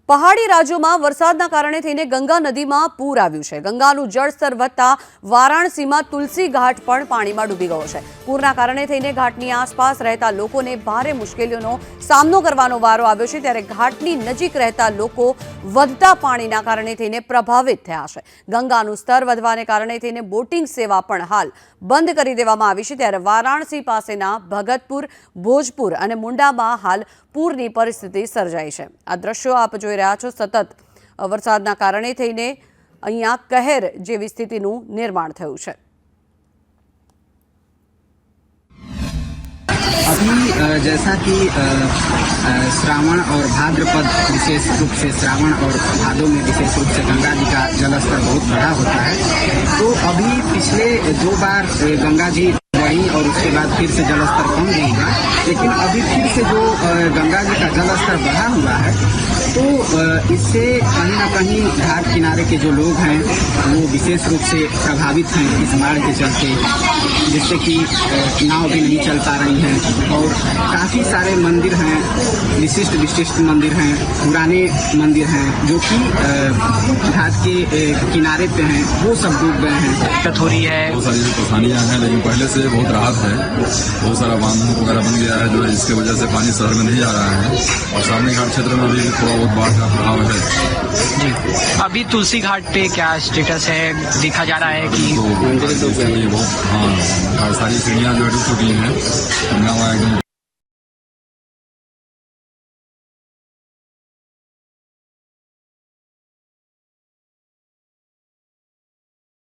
પહાડી રાજ્યોમાં વરસાદના કારણે થઈને ગંગા નદીમાં પૂર આવ્યું છે। ગંગાનું જળસ્તર વધતા વારાણસીમાં તુલસી ઘાટ પણ પાણીમાં ડૂબી ગયો છે। પૂરના કારણે થઈને ઘાટની આસપાસ રહેતા લોકોને ભારે મુશ્કેલીઓનો સામનો કરવાનો વારો આવ્યો છે, ત્યારે ઘાટની નજીક રહેતા લોકો વધતા પાણીના કારણે થઈને પ્રભાવિત થયા છે। ગંગાનું સ્તર વધવાને કારણે થઈને બોટિંગ સેવા પણ હાલ બંધ કરી દેવામાં આવી છે, ત્યારે વારાણસી પાસેના ભગતપુર, ભોજપુર અને મુંડામાં હાલ પૂરની પરિસ્થિતિ સર્જાઈ છે। આ દ્રશ્યો આપ જોઈ રહ્યા છો। સતત વરસાદના કારણે થઈને અહીંયા કહેર જેવી સ્થિતિનું નિર્માણ થયું છે। अभी जैसा कि श्रावण और भाद्रपद विशेष रूप से श्रावण और भादों में विशेष रूप से गंगा जी का जलस्तर बहुत बड़ा होता है, तो अभी पिछले 2 बार गंगा जी बढ़ी और उसके बाद फिर से जलस्तर कम नहीं हुआ, लेकिन अभी फिर से जो गंगा जी का जलस्तर बढ़ा हुआ है, तो इससे कहीं ना कहीं घाट किनारे के जो लोग हैं वो विशेष रूप से प्रभावित हैं इस बाढ़ के चलते, जिससे कि नाव भी नहीं चल पा रही हैं और काफ़ी सारे मंदिर हैं, विशिष्ट मंदिर हैं, पुराने मंदिर हैं जो कि घाट के किनारे पे हैं, वो सब डूब गए हैं। दिक्कत हो रही है, बहुत सारी परेशानियां हैं, लेकिन पहले से बहुत राहत है। बहुत सारा बांध वगैरह बन गया है, जो है जिसकी वजह से पानी शहर में नहीं जा रहा है और सामने घाट क्षेत्र में भी थोड़ा बहुत बाढ़ का प्रभाव है जी। अभी तुलसी घाट पे क्या स्टेटस है? देखा जा रहा है कि तो बहुत सारी सीढ़ियाँ जो है टूट चुकी हैं, गंगा माँ एकदम